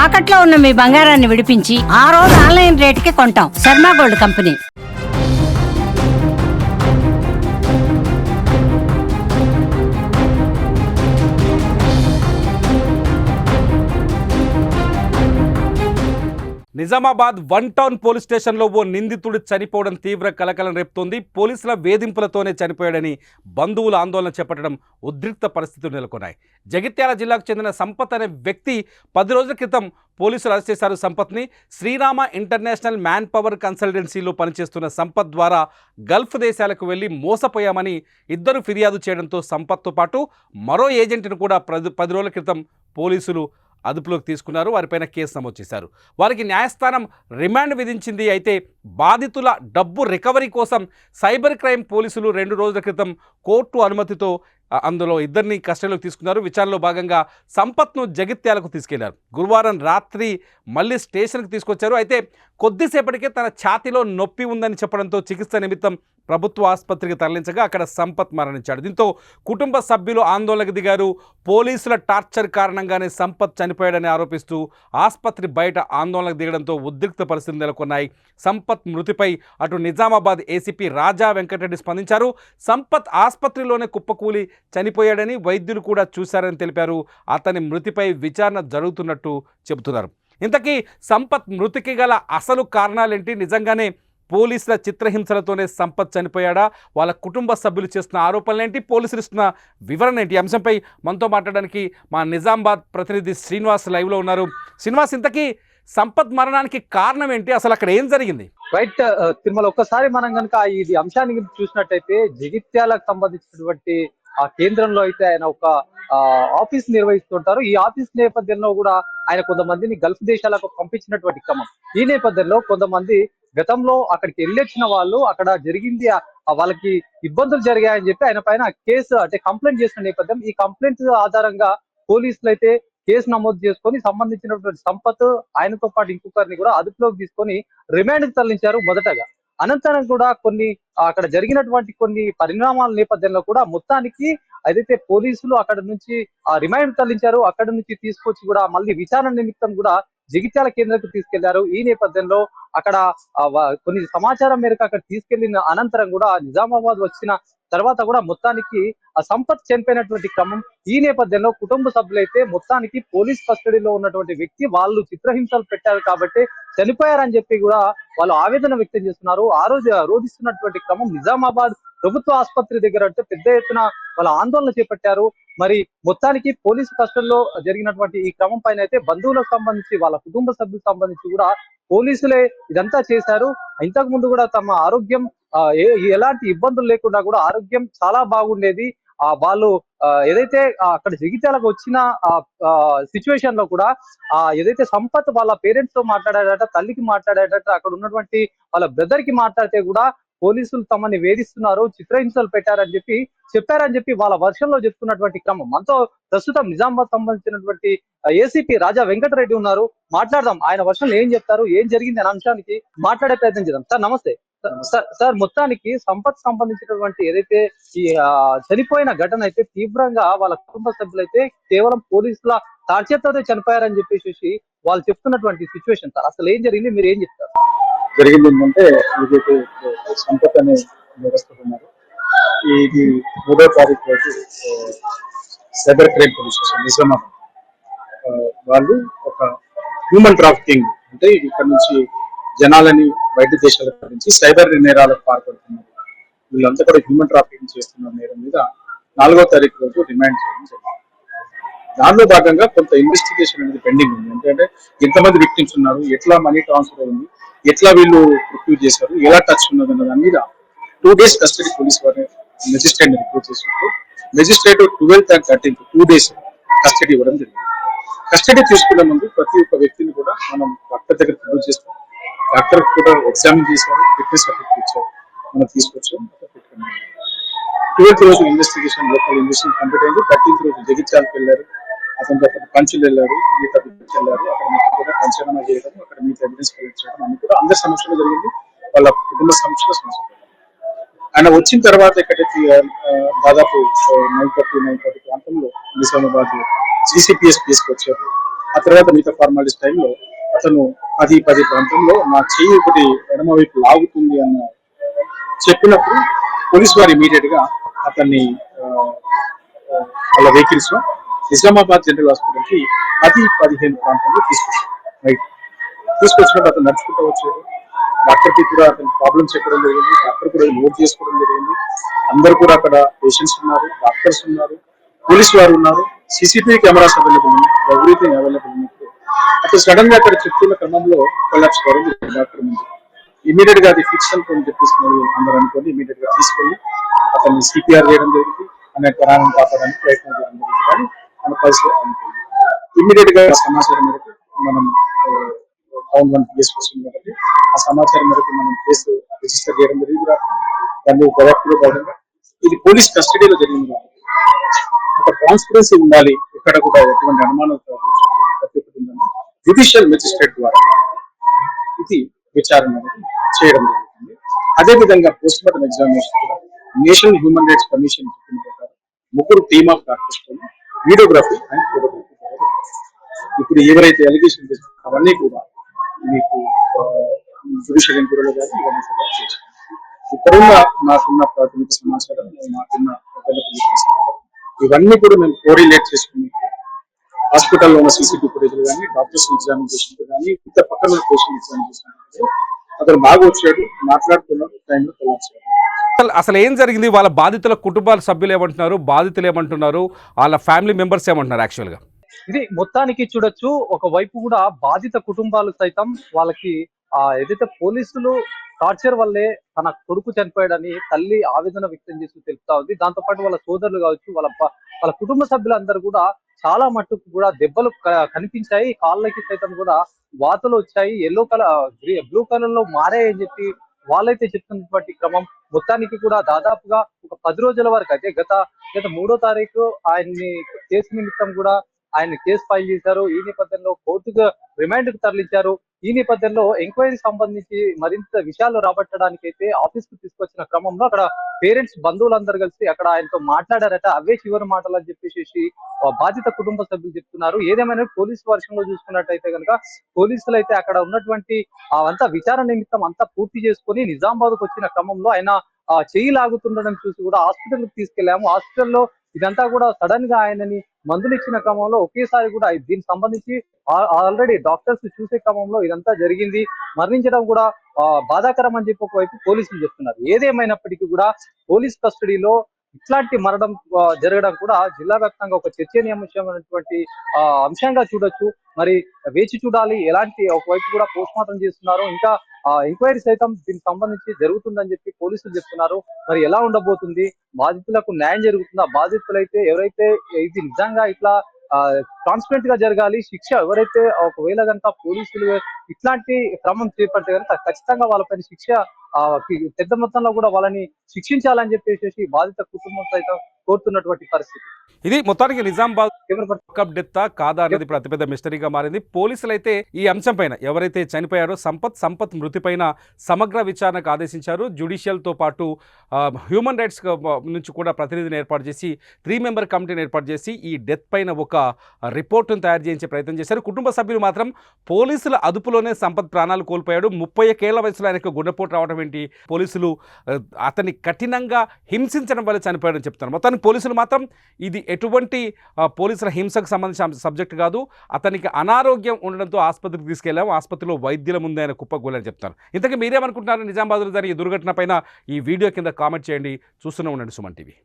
తాకట్లో ఉన్న మీ బంగారాన్ని విడిపించి ఆ రోజు ఆన్లైన్ రేటుకి కొంటాం. Sharma gold company. Nizamabad one town police స్టేషన్లో ఓ నిందితుడు చనిపోవడం తీవ్ర కలకలం రేపుతోంది. పోలీసుల వేధింపులతోనే చనిపోయాడని బంధువులు ఆందోళన చేపట్టడం ఉద్రిక్త పరిస్థితులు నెలకొన్నాయి. జగిత్యాల జిల్లాకు చెందిన సంపత్ అనే వ్యక్తి 10 రోజుల క్రితం పోలీసులు అరెస్ట్ చేశారు. సంపత్ని శ్రీరామ ఇంటర్నేషనల్ మ్యాన్ పవర్ కన్సల్టెన్సీలో పనిచేస్తున్న సంపత్ ద్వారా గల్ఫ్ దేశాలకు వెళ్లి మోసపోయామని ఇద్దరు ఫిర్యాదు చేయడంతో సంపత్తో పాటు మరో ఏజెంట్ను కూడా 10 రోజుల క్రితం పోలీసులు అదుపులోకి తీసుకున్నారు. వారిపైన కేసు నమోదు చేశారు. వారికి న్యాయస్థానం రిమాండ్ విధించింది. అయితే బాధితుల డబ్బు రికవరీ కోసం సైబర్ క్రైమ్ పోలీసులు 2 రోజుల క్రితం కోర్టు అనుమతితో అందులో ఇద్దరిని కస్టడీలోకి తీసుకున్నారు. విచారణలో భాగంగా సంపత్ను జగిత్యాలకు తీసుకెళ్లారు. గురువారం రాత్రి మళ్ళీ స్టేషన్కి తీసుకొచ్చారు. అయితే కొద్దిసేపటికే తన ఛాతీలో నొప్పి ఉందని చెప్పడంతో చికిత్స నిమిత్తం ప్రభుత్వ ఆసుపత్రికి తరలించగా అక్కడ సంపత్ మరణించాడు. దీంతో కుటుంబ సభ్యులు ఆందోళనకు దిగారు. పోలీసుల టార్చర్ కారణంగానే సంపత్ చనిపోయాడని ఆరోపిస్తూ ఆసుపత్రి బయట ఆందోళనకు దిగడంతో ఉద్రిక్త పరిస్థితులు నెలకొన్నాయి. సంపత్ మృతిపై అటు నిజామాబాద్ ఏసీపీ రాజా వెంకటరెడ్డి స్పందించారు. సంపత్ ఆసుపత్రిలోనే కుప్పకూలి చనిపోయాడని వైద్యులు కూడా చూశారని తెలిపారు. అతని మృతిపై విచారణ జరుగుతున్నట్టు చెబుతున్నారు. ఇంతకీ సంపత్ మృతికి గల అసలు కారణాలేంటి? నిజంగానే పోలీసుల చిత్రహింసలతోనే సంపత్ చనిపోయాడా? వాళ్ళ కుటుంబ సభ్యులు చేస్తున్న ఆరోపణలేంటి? పోలీసులు ఇస్తున్న వివరణ ఏంటి? అంశంపై మనతో మాట్లాడడానికి మా నిజామాబాద్ ప్రతినిధి శ్రీనివాస్ లైవ్లో ఉన్నారు. శ్రీనివాస్, ఇంతకీ సంపత్ మరణానికి కారణం ఏంటి? అసలు అక్కడ ఏం జరిగింది? రైట్ తిరుమల, ఒక్కసారి మనం కనుక ఇది అంశాన్ని చూసినట్టయితే జగిత్యాలకు సంబంధించినటువంటి ఆ కేంద్రంలో అయితే ఆయన ఒక ఆఫీస్ నిర్వహిస్తుంటారు. ఈ ఆఫీస్ నేపథ్యంలో కూడా ఆయన కొంతమందిని గల్ఫ్ దేశాలకు పంపించినటువంటి క్రమం. ఈ నేపథ్యంలో కొంతమంది గతంలో అక్కడికి వెళ్ళొచ్చిన వాళ్ళు అక్కడ జరిగింది వాళ్ళకి ఇబ్బందులు జరిగాయని చెప్పి ఆయన పైన కేసు అంటే కంప్లైంట్ చేసిన నేపథ్యం. ఈ కంప్లైంట్ ఆధారంగా పోలీసులు అయితే కేసు నమోదు చేసుకొని సంబంధించినటువంటి సంపత్ ఆయనతో పాటు ఇంకొకరిని కూడా అదుపులోకి తీసుకొని రిమాండ్ కి తరలించారు మొదటగా. అనంతరం కూడా కొన్ని అక్కడ జరిగినటువంటి కొన్ని పరిణామాల నేపథ్యంలో కూడా మొత్తానికి ఏదైతే పోలీసులు అక్కడ నుంచి రిమాండ్ తరలించారు, అక్కడ నుంచి తీసుకొచ్చి కూడా మళ్ళీ విచారణ నిమిత్తం కూడా జగిత్యాల కేంద్రానికి తీసుకెళ్లారు. ఈ నేపథ్యంలో అక్కడ కొన్ని సమాచారం మేరకు అక్కడ తీసుకెళ్లిన అనంతరం కూడా నిజామాబాద్ వచ్చిన తర్వాత కూడా మొత్తానికి ఆ సంపత్ చనిపోయినటువంటి క్రమం. ఈ నేపథ్యంలో కుటుంబ సభ్యులైతే మొత్తానికి పోలీస్ కస్టడీలో ఉన్నటువంటి వ్యక్తి వాళ్ళు చిత్రహింసలు పెట్టారు కాబట్టి చనిపోయారని చెప్పి కూడా వాళ్ళు ఆవేదన వ్యక్తం చేస్తున్నారు. ఆ రోజు రోధిస్తున్నటువంటి క్రమం నిజామాబాద్ ప్రభుత్వ ఆసుపత్రి దగ్గర అంటే పెద్ద ఎత్తున వాళ్ళ ఆందోళన చేపట్టారు. మరి మొత్తానికి పోలీసు కస్టడీలో జరిగినటువంటి ఈ క్రమం పైన అయితే బంధువులకు సంబంధించి వాళ్ళ కుటుంబ సభ్యులకు సంబంధించి కూడా పోలీసులే ఇదంతా చేశారు. ఇంతకు ముందు కూడా తమ ఆరోగ్యం ఎలాంటి ఇబ్బందులు లేకుండా కూడా ఆరోగ్యం చాలా బాగుండేది. వాళ్ళు ఏదైతే అక్కడ జగిత్యాలకు వచ్చిన సిచ్యువేషన్ లో కూడా ఏదైతే సంపత్ వాళ్ళ పేరెంట్స్ తో మాట్లాడాడట, తల్లికి మాట్లాడాడట, అక్కడ ఉన్నటువంటి వాళ్ళ బ్రదర్ కి మాట్లాడితే కూడా పోలీసులు తమని వేధిస్తున్నారు, చిత్రహింసలు పెట్టారని చెప్పి వాళ్ళ వర్షంలో చెప్తున్నటువంటి క్రమం. మనతో ప్రస్తుతం నిజామాబాద్ సంబంధించినటువంటి ఏసీపీ రాజా వెంకటరెడ్డి ఉన్నారు. మాట్లాడదాం, ఆయన వర్షంలో ఏం చెప్తారు, ఏం జరిగింది అనే అంశానికి మాట్లాడే ప్రయత్నం చేద్దాం. సార్ నమస్తే. సార్, మొత్తానికి సంపత్ సంబంధించినటువంటి ఏదైతే ఈ చనిపోయిన ఘటన అయితే తీవ్రంగా వాళ్ళ కుటుంబ సభ్యులైతే కేవలం పోలీసుల టార్చర్తో చనిపోయారని చెప్పేసి వాళ్ళు చెప్తున్నటువంటి సిచ్యువేషన్. సార్ అసలు ఏం జరిగింది, మీరు ఏం చెప్తారు? జరిగింది ఏంటంటే ఏదైతే సంపత్ అనే ఉన్నారు, ఇది 3వ తారీఖు రోజు cyber crime police station Nizamabad వాళ్ళు ఒక హ్యూమన్ ట్రాఫికింగ్ అంటే ఇక్కడ నుంచి జనాలని బయట దేశాలకు నుంచి సైబర్ నేరాలకు పాల్పడుతున్నారు, వీళ్ళంతా కూడా హ్యూమన్ ట్రాఫికింగ్ చేస్తున్న నేరం మీద 4వ తారీఖు రోజు రిమాండ్ చేయడం జరిగింది. దానిలో భాగంగా కొంత ఇన్వెస్టిగేషన్ అనేది పెండింగ్ ఉంది. ఎందుకంటే ఎంతమంది విక్టిమ్స్ ఉన్నారు, ఎట్లా మనీ ట్రాన్స్ఫర్ అయింది, ఎట్లా వీళ్ళు ప్రొక్యూర్ చేశారు, ఎలా టచ్ ఉన్నది అన్న దాని మీద 2 days కస్టడీ పోలీస్ వారిని మెజిస్ట్రేట్ ని రిపోర్ట్ చేసినప్పుడు magistrate 12th and 13th 2 days custody ఇవ్వడం జరిగింది. కస్టడీ తీసుకునే ముందు ప్రతి ఒక్క వ్యక్తిని కూడా మనం డాక్టర్ దగ్గర ప్రొడ్యూస్ చేస్తాం. డాక్టర్ కూడా ఎగ్జామిన్ చేశారు, ఫిట్నెస్ సర్టిఫికేట్ ఇచ్చారు, మనం తీసుకొచ్చాం. 12th రోజు ఇన్వెస్టిగేషన్ లోకల్ ఇన్వెస్టిగేషన్ కంప్లీట్ అయింది. 13th రోజు జగిత్యాలకు వెళ్ళారు, అతని దగ్గర పంచులు వెళ్ళారు, మిగతా వెళ్ళారు, అక్కడ కూడా పంచనామా చేయడం, అక్కడ మిగతా ఎవిడెన్స్ కలెక్ట్ చేయడం అన్ని కూడా అందరి సమస్యలు జరిగింది. వాళ్ళ కుటుంబ సమస్యలు ఆయన వచ్చిన తర్వాత ఎక్కడైతే దాదాపు 9:30 ప్రాంతంలో నిజామాబాద్ CCPS తీసుకొచ్చారు. ఆ తర్వాత మిగతా ఫార్మాలిటీస్ టైంలో అతను 10 ప్రాంతంలో నా చెయ్యి ఒకటి ఎడమ వైపు లాగుతుంది అన్న చెప్పినప్పుడు పోలీస్ వారు ఇమీడియట్ గా అతన్ని వాళ్ళ వెహికల్స్ లో నిజామాబాద్ జనరల్ హాస్పిటల్ కి 10-15 ప్రాంతంలో తీసుకొచ్చారు. రైట్, తీసుకొచ్చినప్పుడు అతను నడుచుకుంటూ వచ్చాడు. డాక్టర్ కి కూడా అతని ప్రాబ్లమ్స్ చెప్పడం జరిగింది. డాక్టర్ కూడా నోట్ చేసుకోవడం జరిగింది. అందరు కూడా అక్కడ పేషెంట్స్ ఉన్నారు, డాక్టర్స్ ఉన్నారు, పోలీస్ వారు ఉన్నారు, సీసీటీవీ కెమెరాస్ అవైలబుల్ ఉన్నాయి, ఎవ్రీథింగ్ అవైలబుల్ ఉన్నప్పుడు అతను సడన్ గా అక్కడ చెప్తున్న క్రమంలో కొలాప్స్ కావడం డాక్టర్ ముందు ఇమీడియట్ గా అది ఫిక్స్ అనుకోని చెప్పేసి అందరూ అనుకోని ఇమీడియట్ గా తీసుకెళ్లి అతన్ని సిపిఆర్ చేయడం జరిగింది. అనే ప్రాణం కాపాడడానికి ప్రయత్నం చేయడం జరిగింది. కానీ మన పరిస్థితి అనుకుంది. ఇమీడియట్ గా సమాచారం మేరకు మనం టౌన్ 1 PS కాబట్టి ఆ సమాచారం మేరకు మనం కేసు రిజిస్టర్ చేయడం జరిగింది. దాన్ని దర్యాప్తులో భాగంగా ఇది పోలీస్ కస్టడీలో జరిగింది. ఒక ట్రాన్స్పరెన్సీ ఉండాలి, ఎక్కడ కూడా ఎటువంటి అనుమానం జ్యుడిషియల్ మెజిస్ట్రేట్ ద్వారా ఇది విచారణ చేయడం జరుగుతుంది. అదేవిధంగా పోస్ట్ మార్టం ఎగ్జామినేషన్ కూడా నేషనల్ హ్యూమన్ రైట్స్ కమిషన్ చెప్పిన ప్రకారం 3 టీమ్ ఆఫ్ డాక్టర్స్ తో వీడియోగ్రఫీ అండ్ ఫోటోగ్రఫీ. ఇప్పుడు ఎవరైతే ఎలిగేషన్ చేస్తారో అవన్నీ కూడా మీకు జ్యుడిషియల్ ఎంక్వైరీలో కానీ ఇవన్నీ కూడా చేస్తాం. ఇక్కడున్న నాకున్న ప్రాథమిక సమాచారం, మాకున్న ఇవన్నీ కూడా మేము కోరిలేట్ చేసుకున్నాం. హాస్పిటల్లో ఉన్న సీసీటీవీ ఫుటేజ్ కానీ, డాక్టర్స్ ఎగ్జామినేషన్ కానీ, ఇంత పక్కన పేషెంట్ ఎగ్జామినేషన్ అతను బాగా వచ్చాడు, మాట్లాడుతున్నాడు, టైంలో కొలాప్స్ అయ్యాడు. అసలు ఏం జరిగింది? వాళ్ళ బాధితుల కుటుంబాల సభ్యులు ఏమంటున్నారు, బాధితులు ఏమంటున్నారు, వాళ్ళ ఫ్యామిలీ మెంబర్స్ ఏమంటున్నారు? యాక్చువల్గా ఇది మొత్తానికి చూడొచ్చు, ఒక వైపు కూడా బాధిత కుటుంబాలు సైతం వాళ్ళకి ఏదైతే పోలీసులు టార్చర్ వల్లే తన కొడుకు చనిపోయాడని తల్లి ఆవేదన వ్యక్తం చేస్తూ తెలుపుతా ఉంది. దాంతో పాటు వాళ్ళ సోదరులు కావచ్చు, వాళ్ళ కుటుంబ సభ్యులందరూ కూడా చాలా మట్టుకు కూడా దెబ్బలు కనిపించాయి. కాళ్ళకి సైతం కూడా వాతలు వచ్చాయి, బ్లూ కలర్ లో మారాయని చెప్పి వాళ్ళైతే చెప్తున్నటువంటి క్రమం. మొత్తానికి కూడా దాదాపుగా ఒక 10 రోజుల వరకు అయితే గత 3వ తారీఖు ఆయన్ని కేసు నిమిత్తం కూడా ఆయన కేసు ఫైల్ చేశారు. ఈ నేపథ్యంలో కోర్టుకు రిమాండ్ కు తరలించారు. ఈ నేపథ్యంలో ఎంక్వైరీ సంబంధించి మరింత విషయాలు రాబట్టడానికి అయితే ఆఫీస్ కు తీసుకొచ్చిన క్రమంలో అక్కడ పేరెంట్స్, బంధువులందరూ కలిసి అక్కడ ఆయనతో మాట్లాడారట. అవే చివరి మాటలు అని చెప్పేసి బాధిత కుటుంబ సభ్యులు చెప్తున్నారు. ఏదేమైనా పోలీసు వర్షంలో చూసుకున్నట్టయితే కనుక పోలీసులు అయితే అక్కడ ఉన్నటువంటి అంతా విచారణ నిమిత్తం అంతా పూర్తి చేసుకుని నిజామాబాద్ కు వచ్చిన క్రమంలో ఆయన చెయ్యి లాగుతుండడం చూసి కూడా హాస్పిటల్ కి తీసుకెళ్లాము. హాస్పిటల్లో ఇదంతా కూడా సడన్ గా ఆయనని మందులు ఇచ్చిన క్రమంలో ఒకేసారి కూడా దీనికి సంబంధించి ఆల్రెడీ డాక్టర్స్ చూసే క్రమంలో ఇదంతా జరిగింది. మరణించడం కూడా బాధాకరం అని చెప్పి ఒకవైపు పోలీసులు చెప్తున్నారు. ఏదేమైనప్పటికీ కూడా పోలీస్ కస్టడీలో ఇట్లాంటి మరణం జరగడం కూడా జిల్లా వ్యాప్తంగా ఒక చర్చనీయాంశమైనటువంటి అంశంగా చూడొచ్చు. మరి వేచి చూడాలి. ఎలాంటి ఒకవైపు కూడా పోస్ట్ మార్టం చేస్తున్నారు, ఇంకా ఎంక్వైరీ సైతం దీనికి సంబంధించి జరుగుతుందని చెప్పి పోలీసులు చెప్తున్నారు. మరి ఎలా ఉండబోతుంది? బాధితులకు న్యాయం జరుగుతుందా? బాధితులైతే ఎవరైతే ఇది నిజంగా ఇట్లా ట్రాన్స్పరెంట్ గా జరగాలి, శిక్ష ఎవరైతే ఒకవేళ కనుక పోలీసులు ఇట్లాంటి క్రమం చేపడితే కనుక ఖచ్చితంగా వాళ్ళపైన శిక్ష పెద్ద మొత్తంలో కూడా వాళ్ళని శిక్షించాలని చెప్పేసి బాధిత కుటుంబం సైతం కోరుతున్నటువంటి పరిస్థితి. ఇది మొత్తానికి నిజామాబాద్ డెత్ కాదా అనేది ఇప్పుడు అతిపెద్ద మిస్టరీగా మారింది. పోలీసులు అయితే ఈ అంశం పైన ఎవరైతే చనిపోయారో సంపత్ మృతి పైన సమగ్ర విచారణకు ఆదేశించారు. జ్యుడిషియల్తో పాటు హ్యూమన్ రైట్స్ నుంచి కూడా ప్రతినిధిని ఏర్పాటు చేసి 3 మెంబర్ కమిటీని ఏర్పాటు చేసి ఈ డెత్ పైన ఒక రిపోర్టును తయారు చేయించే ప్రయత్నం చేశారు. కుటుంబ సభ్యులు మాత్రం పోలీసుల అదుపులోనే సంపత్ ప్రాణాలు కోల్పోయాడు, 31 ఏళ్ల వయసులో ఆయనకు గుండెపోటు రావడం ఏంటి, పోలీసులు అతన్ని కఠినంగా హింసించడం వల్ల చనిపోయాడని చెప్తున్నారు. మొత్తానికి పోలీసులు మాత్రం ఇది ఎటువంటి పోలీసుల హింసకు సంబంధించిన సబ్జెక్ట్ కాదు, అతనికి అనారోగ్యం ఉండడంతో ఆసుపత్రికి తీసుకెళ్లాము, ఆసుపత్రిలో వైద్యుల ముందే ఆయన కుప్పగూలని చెప్తారు. ఇంతకీ మీరేమనుకుంటున్నారు? నిజామాబాద్లో జరిగే దుర్ఘటన పైన ఈ వీడియో కింద కామెంట్ చేయండి. చూస్తూనే ఉండండి సుమన్ టీవీ.